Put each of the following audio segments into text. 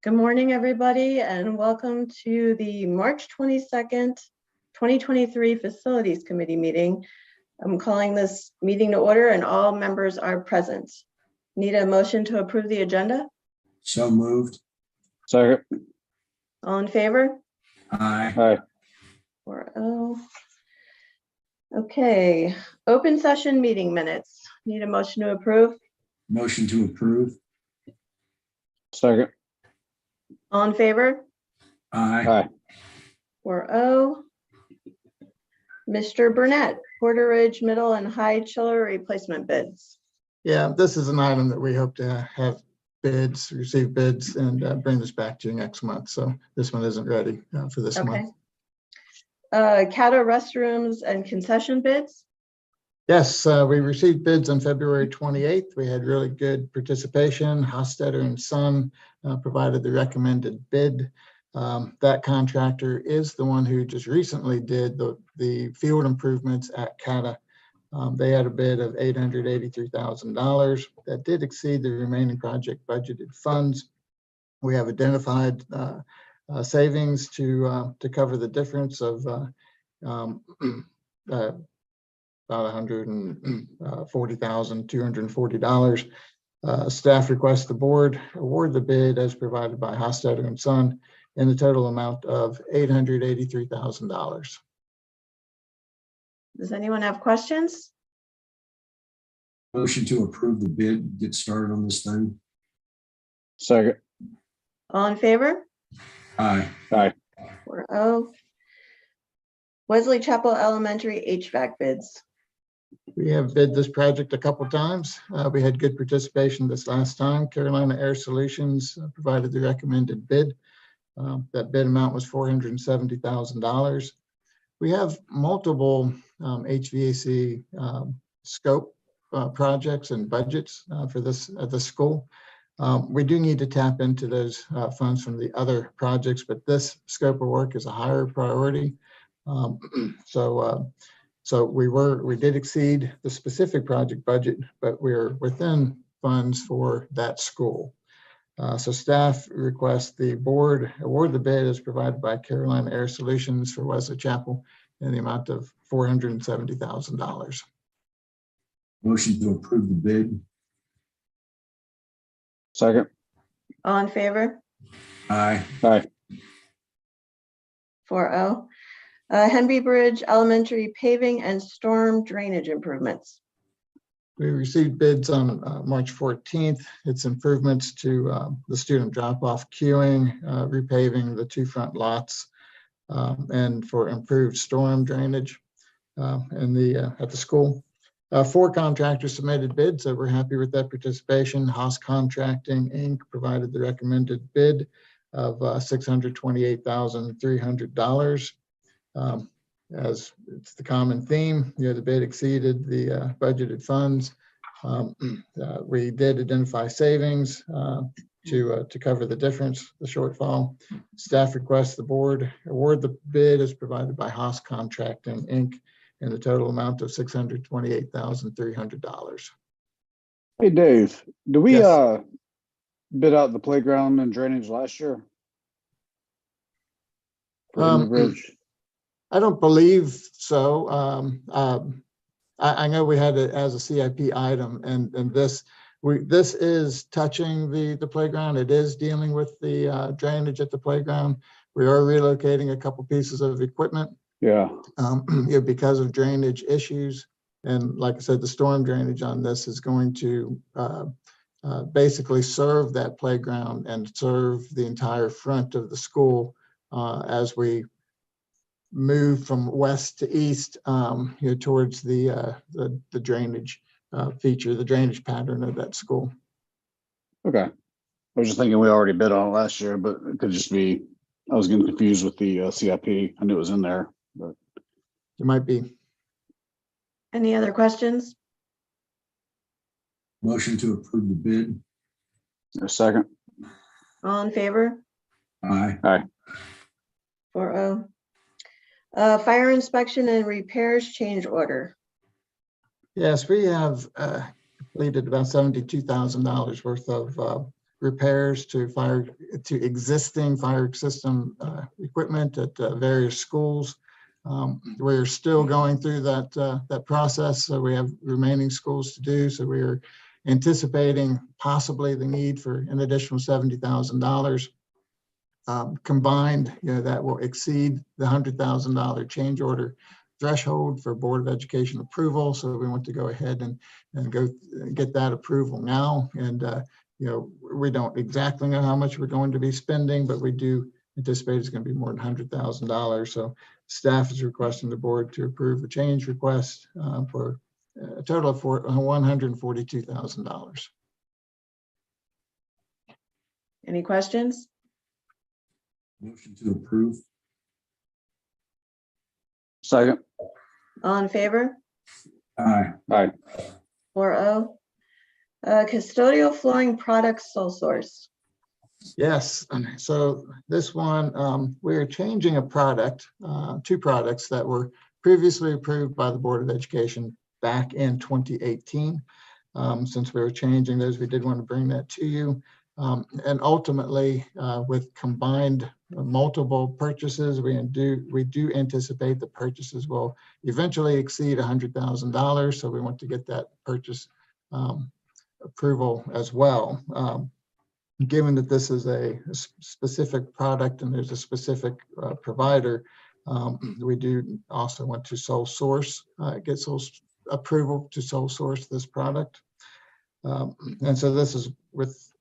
Good morning, everybody, and welcome to the March 22nd, 2023 Facilities Committee meeting. I'm calling this meeting to order and all members are present. Need a motion to approve the agenda? So moved. Second. All in favor? Aye. Aye. 4-0. Okay, open session meeting minutes. Need a motion to approve? Motion to approve. Second. All in favor? Aye. Aye. 4-0. Mr. Burnett, Porter Ridge Middle and High Chiller replacement bids. Yeah, this is an item that we hope to have receive bids and bring this back to you next month. So this one isn't ready for this Okay. month. CATA restrooms and concession bids. Yes, we received bids on February 28th. We had really good participation. Hostetter and Son provided the recommended bid. That contractor is the one who just recently did the field improvements at CATA. They had a bid of $883,000. That did exceed the remaining project budgeted funds. We have identified savings to cover the difference of about $140,240. Staff requests the board award the bid as provided by Hostetter and Son in the total amount of $883,000. Does anyone have questions? Motion to approve the bid, get started on this thing. Second. All in favor? Aye. Aye. 4-0. Wesley Chapel Elementary HVAC bids. We have bid this project a couple times. We had good participation this last time. Carolina Air Solutions provided the recommended bid. That bid amount was $470,000. We have multiple HVAC scope projects and budgets for this at the school. We do need to tap into those funds from the other projects, but this scope of work is a higher priority. So we did exceed the specific project budget, but we're within funds for that school. So staff requests the board award the bid as provided by Carolina Air Solutions for Wesley Chapel in the amount of $470,000. Motion to approve the bid. Second. All in favor? Aye. Aye. 4-0. Henby Bridge Elementary paving and storm drainage improvements. We received bids on March 14th. It's improvements to the student drop-off queuing, repaving the two front lots, and for improved storm drainage at the school. 4 contractors submitted bids, so we're happy with that participation. Haas Contracting, Inc. provided the recommended bid of $628,300. As it's the common theme, the bid exceeded the budgeted funds. We did identify savings to cover the difference, the shortfall. Staff requests the board award the bid as provided by Haas Contracting, Inc. in the total amount of $628,300. Hey, Dave, do we Yes. bid out the playground and drainage last year? For Henry Bridge? I don't believe so. I know we had it as a CIP item, and this is touching the playground. It is dealing with the drainage at the playground. We are relocating a couple pieces of equipment. Yeah. Because of drainage issues. And like I said, the storm drainage on this is going to basically serve that playground and serve the entire front of the school as we move from west to east towards the drainage feature, the drainage pattern of that school. Okay. I was just thinking we already bid on it last year, but it could just be, I was getting confused with the CIP. I knew it was in there, but. It might be. Any other questions? Motion to approve the bid. A second. All in favor? Aye. Aye. 4-0. Fire inspection and repairs change order. Yes, we have completed about $72,000 worth of repairs to existing fire system equipment at various schools. We're still going through that process. So we have remaining schools to do. So we are anticipating possibly the need for an additional $70,000. Combined, that will exceed the $100,000 change order threshold for Board of Education approval. So we want to go ahead and go get that approval now. And we don't exactly know how much we're going to be spending, but we do anticipate it's going to be more than $100,000. So staff is requesting the board to approve the change request for a total of $142,000. Any questions? Motion to approve. Second. All in favor? Aye. 4-0. Custodial flooring products sole source. Yes, so this one, we're changing a product, two products that were previously approved by the Board of Education back in 2018. Since we were changing those, we did want to bring that to you. And ultimately, with combined multiple purchases, we do anticipate the purchases will eventually exceed $100,000. So we want to get that purchase approval as well. Given that this is a specific product and there's a specific provider, we do also want to sole source, get approval to sole source this product. And so this is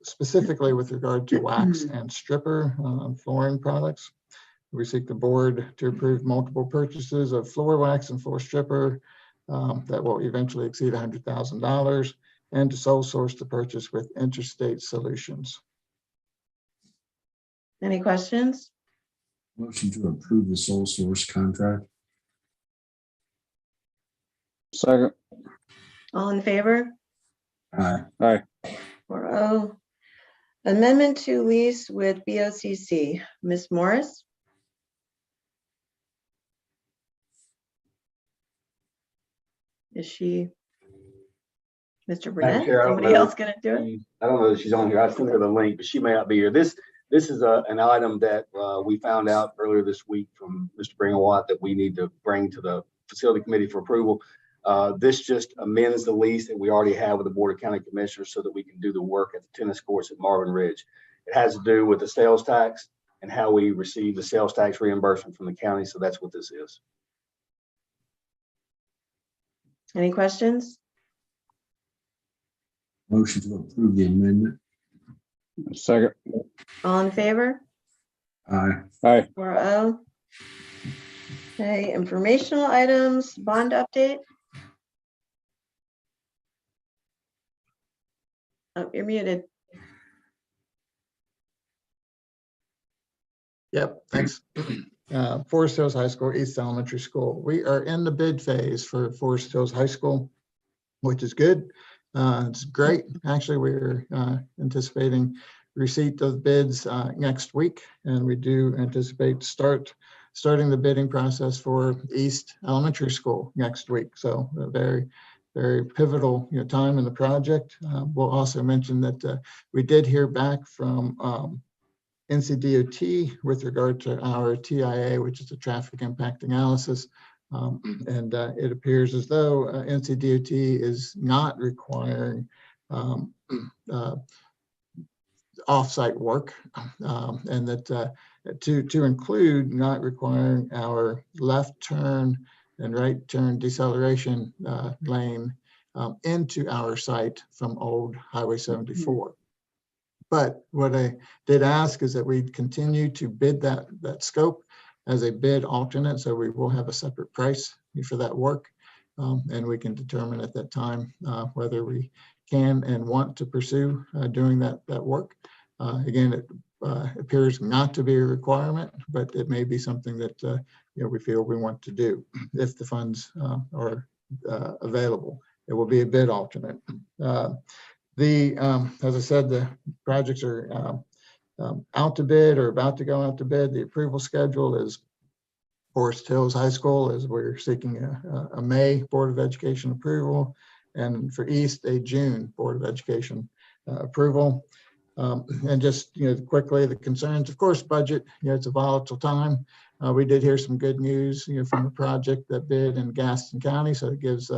specifically with regard to wax and stripper flooring products. We seek the board to approve multiple purchases of floor wax and floor stripper that will eventually exceed $100,000, and to sole source the purchase with Interstate Solutions. Any questions? Motion to approve the sole source contract. Second. All in favor? Aye. 4-0. Amendment to lease with BOCC. Ms. Morris? Is she? Mr. Burnett? Chair, I don't Somebody know. else gonna do it? I don't know if she's on here. I sent her the link, but she may not be here. This is an item that we found out earlier this week from Mr. Bringwatt that we need to bring to the facility committee for approval. This just amends the lease that we already have with the Board of County Commissioners so that we can do the work at the tennis courts at Marvin Ridge. It has to do with the sales tax and how we receive the sales tax reimbursement from the county. So that's what this is. Any questions? Motion to approve the amendment. Second. All in favor? Aye. 4-0. Okay, informational items, bond update. Oh, you're muted. Yep, thanks. Forest Hills High School, East Elementary School. We are in the bid phase for Forest Hills High School, which is good. It's great. Actually, we're anticipating receipt of bids next week, and we do anticipate starting the bidding process for East Elementary School next week. So a very, very pivotal time in the project. We'll also mention that we did hear back from NCDOT with regard to our TIA, which is a traffic impact analysis. And it appears as though NCDOT is not requiring off-site work, and that to include not requiring our left turn and right turn deceleration lane into our site from old Highway 74. But what I did ask is that we continue to bid that scope as a bid alternate, so we will have a separate price for that work, and we can determine at that time whether we can and want to pursue doing that work. Again, it appears not to be a requirement, but it may be something that we feel we want to do if the funds are available. It will be a bid alternate. As I said, the projects are out to bid or about to go out to bid. The approval schedule is Forest Hills High School, as we're seeking a May Board of Education approval, and for East, a June Board of Education approval. And just, quickly, the concerns, of course, budget, it's a volatile time. We did hear some good news, from a project that bid in Gaston County, so it gives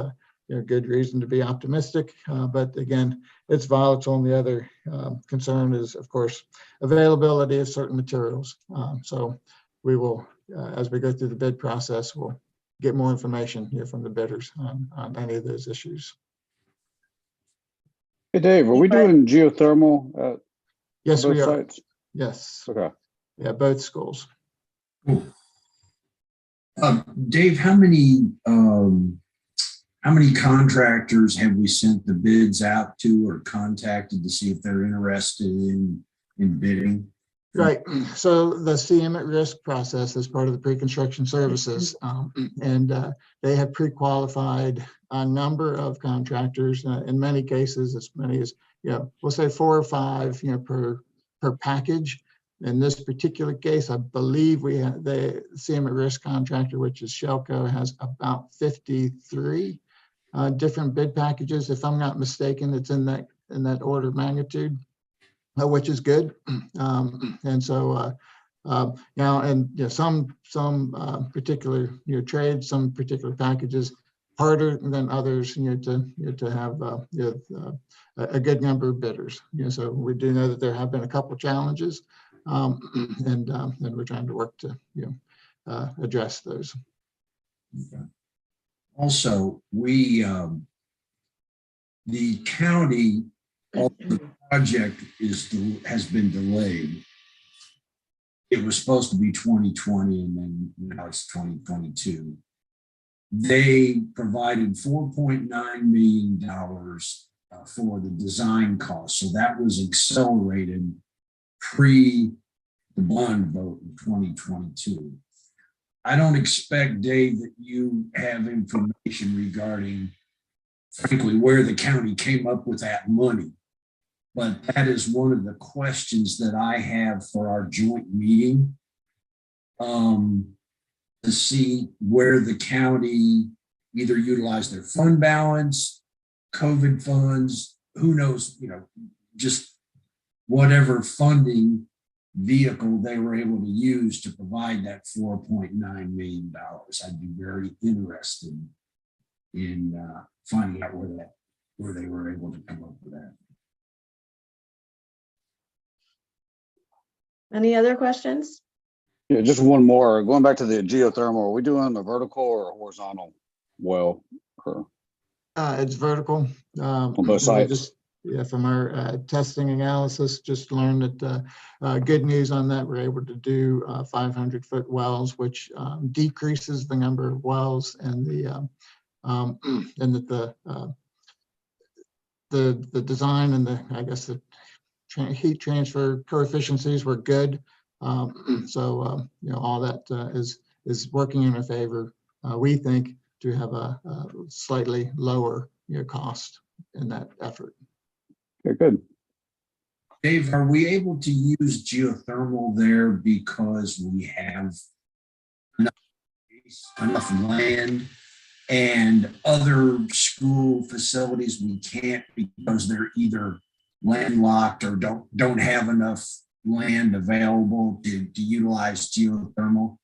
good reason to be optimistic. But again, it's volatile. And the other concern is, of course, availability of certain materials. So we will, as we go through the bid process, we'll get more information from the bidders on any of those issues. Hey, Dave, are we doing geothermal at Yes, both we are. sites? Yes. Okay. Yeah, both schools. Cool. Dave, how many contractors have we sent the bids out to or contacted to see if they're interested in bidding? Right. So the CM at risk process is part of the pre-construction services. And they have pre-qualified a number of contractors, in many cases, as many as, we'll say 4 or 5, per package. In this particular case, I believe we have the CM at risk contractor, which is Shelco, has about 53 different bid packages. If I'm not mistaken, it's in that order of magnitude. Which is good. And so now, and some particular trades, some particular packages harder than others to have a good number of bidders. So we do know that there have been a couple challenges, and we're trying to work to address those. Okay. Also, the county, the project has been delayed. It was supposed to be 2020 and then now it's 2022. They provided $4.9 million for the design cost. So that was accelerated pre the bond vote in 2022. I don't expect, Dave, that you have information regarding, frankly, where the county came up with that money. But that is one of the questions that I have for our joint meeting, to see where the county either utilized their fund balance, COVID funds, who knows, just whatever funding vehicle they were able to use to provide that $4.9 million. I'd be very interested in finding out where they were able to come up with that. Any other questions? Yeah, just one more. Going back to the geothermal, are we doing a vertical or a horizontal well? It's vertical. On both and we sides? From our testing analysis, just learned that good news on that. We're able to do 500-foot wells, which decreases the number of wells and and that the design and the heat transfer coefficiencies were good. So all that is working in our favor. We think to have a slightly lower cost in that effort. Okay, good. Dave, are we able to use geothermal there because we have enough land, and other school facilities we can't because they're either landlocked or don't have enough land available to utilize geothermal?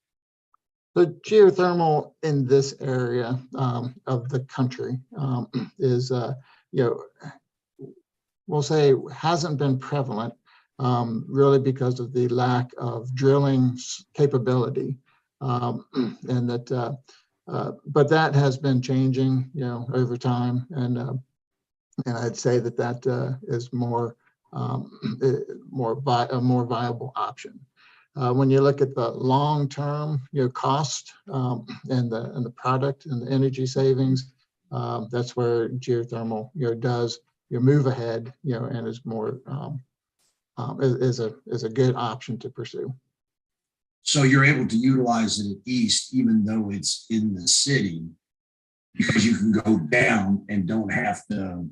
The geothermal in this area of the country is, we'll say, hasn't been prevalent, really because of the lack of drilling capability, and that. But that has been changing, over time, and I'd say that is a more viable option. When you look at the long-term, cost and the product and the energy savings, that's where geothermal, does move ahead, and is more is a good option to pursue. So you're able to utilize it at East, even though it's in the city, because you can go down and don't have to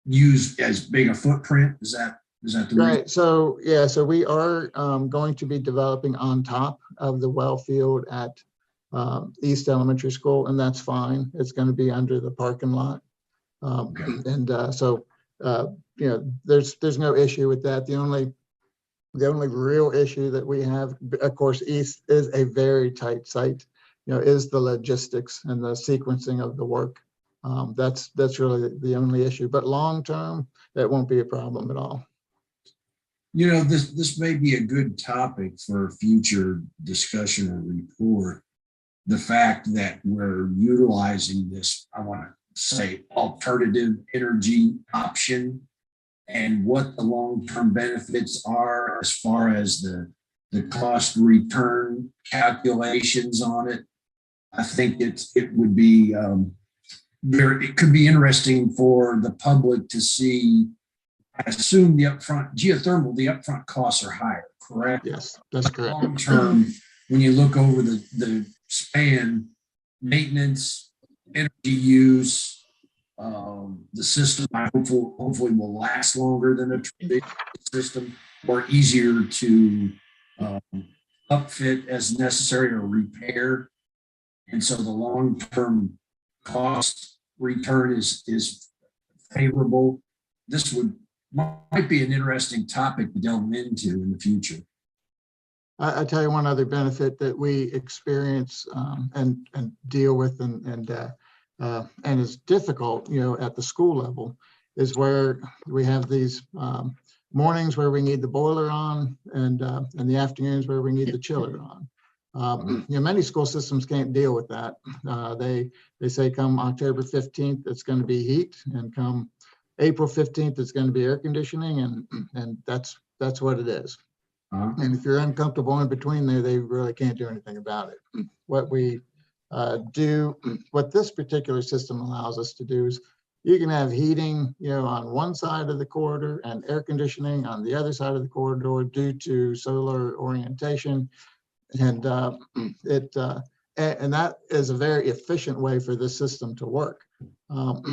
use as big a footprint. Is that the Right. reason? So we are going to be developing on top of the well field at East Elementary School, and that's fine. It's going to be under the parking lot. Okay. And there's no issue with that. The only real issue that we have, of course, East is a very tight site, is the logistics and the sequencing of the work. That's really the only issue, but long-term, that won't be a problem at all. This may be a good topic for future discussion or report. The fact that we're utilizing this, I want to say, alternative energy option, and what the long-term benefits are as far as the cost return calculations on it. I think it would be it could be interesting for the public to see. I assume the upfront costs are higher, correct? Yes, that's correct. Long term, when you look over the span, maintenance, energy use, the system hopefully will last longer than a traditional system, or easier to upfit as necessary or repair. And so the long-term cost return is favorable. This might be an interesting topic to delve into in the future. I tell you one other benefit that we experience and deal with and is difficult, at the school level, is where we have these mornings where we need the boiler on, and the afternoons where we need the chiller on. Many school systems can't deal with that. They say come October 15th, it's going to be heat, and come April 15th, it's going to be air conditioning, and that's what it is. And if you're uncomfortable in between there, they really can't do anything about it. What we what this particular system allows us to do is you can have heating, on one side of the corridor and air conditioning on the other side of the corridor due to solar orientation. And and that is a very efficient way for this system to work.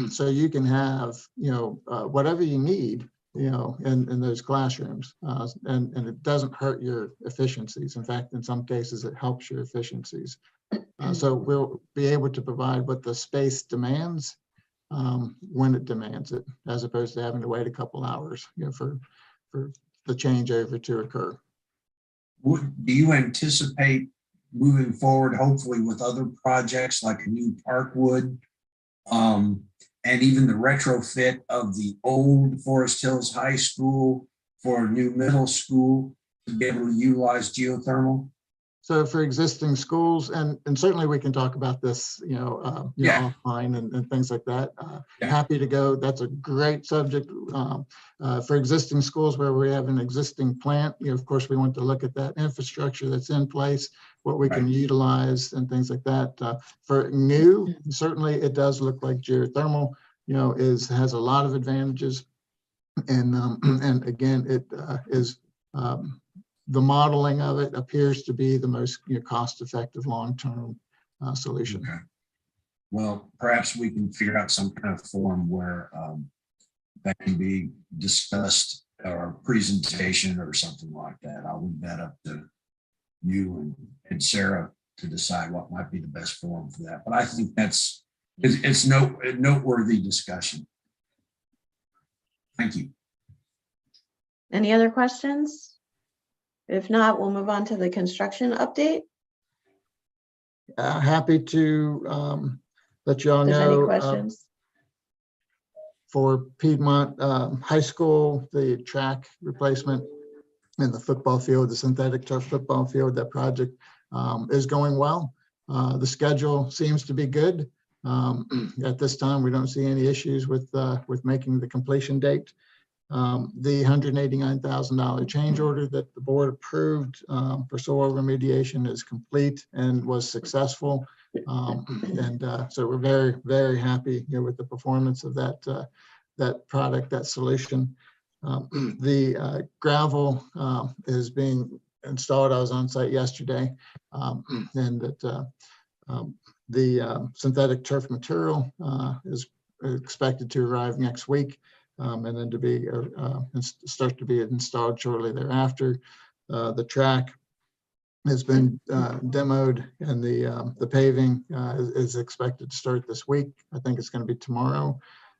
So you can have, whatever you need, in those classrooms, and it doesn't hurt your efficiencies. In fact, in some cases, it helps your efficiencies. So we'll be able to provide what the space demands when it demands it, as opposed to having to wait a couple hours, for the changeover to occur. Do you anticipate moving forward, hopefully with other projects like a new Parkwood, and even the retrofit of the old Forest Hills High School for a new middle school to be able to utilize geothermal? So for existing schools, and certainly we can talk about this, offline and things like that. Happy to go. That's a great subject. For existing schools where we have an existing plant, of course, we want to look at that infrastructure that's in place, what we can utilize and things like that. For new, certainly it does look like geothermal, has a lot of advantages. And again, it is, the modeling of it appears to be the most cost-effective long-term solution. Okay. Well, perhaps we can figure out some kind of forum where that can be discussed, or presentation or something like that. I'll leave that up to you and Sarah to decide what might be the best forum for that. But I think it's a noteworthy discussion. Thank you. Any other questions? If not, we'll move on to the construction update. Happy to let you all If there's any know. questions. For Piedmont High School, the track replacement and the football field, the synthetic turf football field, that project is going well. The schedule seems to be good. At this time, we don't see any issues with making the completion date. The $189,000 change order that the board approved for soil remediation is complete and was successful. So we're very, very happy with the performance of that product, that solution. The gravel is being installed. I was on site yesterday, and that the synthetic turf material is expected to arrive next week. And then to be start to be installed shortly thereafter. The track has been demoed, and the paving is expected to start this week. I think it's going to be tomorrow.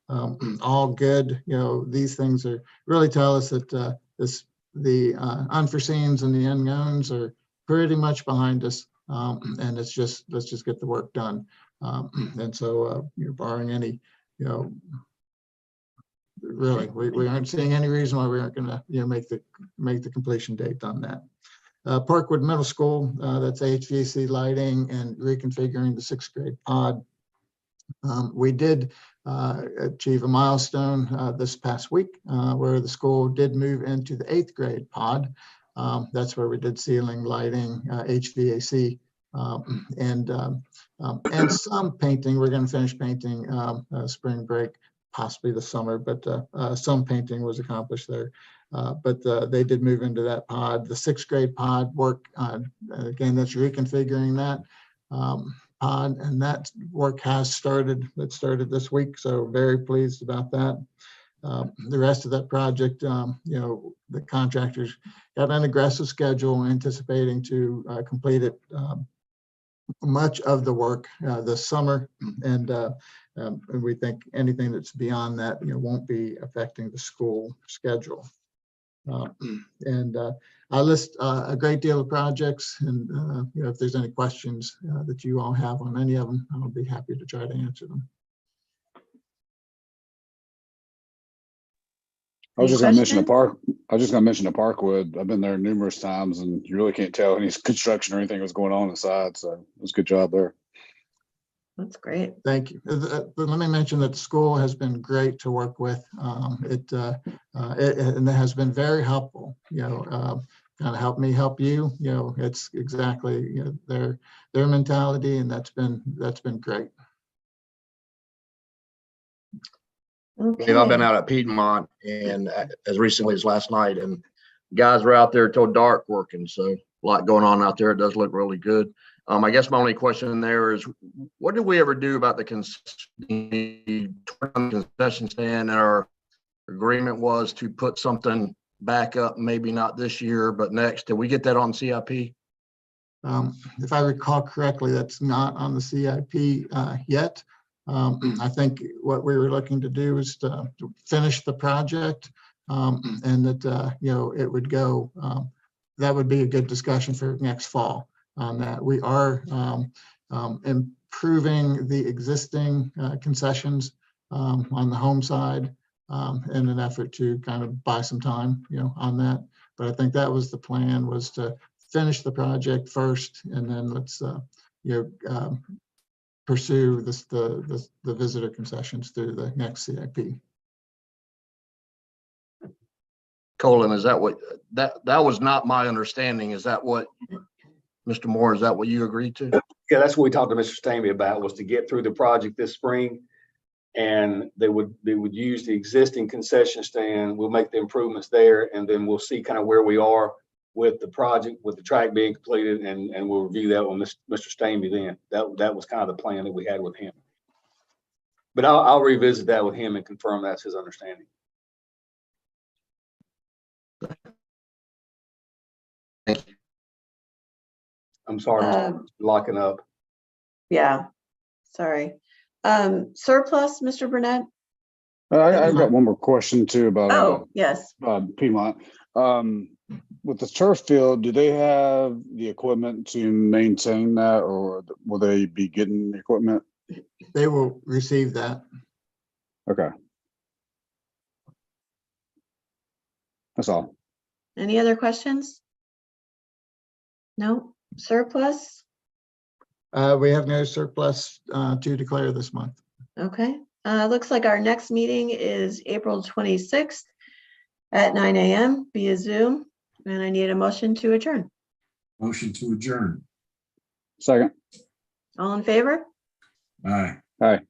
all good. These things are really tell us that the unforeseens and the unknowns are pretty much behind us. And let's just get the work done. And so, barring any, really, we aren't seeing any reason why we aren't going to, make the completion date on that. Parkwood Middle School, that's HVAC lighting and reconfiguring the 6th grade pod. We did achieve a milestone this past week where the school did move into the 8th grade pod. That's where we did ceiling, lighting, HVAC, and some painting. We're going to finish painting spring break, possibly the summer, but some painting was accomplished there. But they did move into that pod. The 6th grade pod work, again, that's reconfiguring that pod, and that work has started. It started this week, so very pleased about that. The rest of that project, the contractors got an aggressive schedule, anticipating to complete it much of the work this summer, and we think anything that's beyond that, won't be affecting the school schedule. And I list a great deal of projects, and if there's any questions that you all have on any of them, I'll be happy to try to answer them. I was Any just gonna mention the questions? park. I was just gonna mention the Parkwood. I've been there numerous times, and you really can't tell any construction or anything was going on inside. So it was a good job there. That's great. Thank you. But let me mention that the school has been great to work with. And it has been very helpful. Kind of help me help you. It's exactly their mentality, and that's been great. Dave, I've been Okay. out at Piedmont and as recently as last night, and guys were out there till dark working. So a lot going on out there. It does look really good. I guess my only question there is, what did we ever do about the concession stand? Our agreement was to put something back up, maybe not this year, but next. Did we get that on CIP? If I recall correctly, that's not on the CIP yet. I think what we were looking to do is to finish the project, and that it would go. That would be a good discussion for next fall on that. We are improving the existing concessions on the home side in an effort to kind of buy some time, on that. But I think that was the plan, was to finish the project first, and then let's pursue the visitor concessions through the next CIP. Colin, is that what that was not my understanding? Is that what, Mr. Moore, is that what you agreed to? Yeah, that's what we talked to Mr. Stamey about, was to get through the project this spring. And they would use the existing concession stand. We'll make the improvements there, and then we'll see kind of where we are with the project, with the track being completed, and we'll review that with Mr. Stamey then. That was kind of the plan that we had with him. But I'll revisit that with him and confirm that's his understanding. Thank you. I'm sorry, Mr. locking up. Yeah, sorry. Surplus, Mr. Burnett? I've got one more question too about Oh, yes. Piedmont. With the turf field, do they have the equipment to maintain that, or will they be getting the equipment? They will receive that. Okay. That's all. Any other questions? No? Surplus? We have no surplus to declare this month. Okay. Looks like our next meeting is April 26th at 9 a.m. via Zoom. And I need a motion to adjourn. Motion to adjourn. Second. All in favor? Aye. Hi.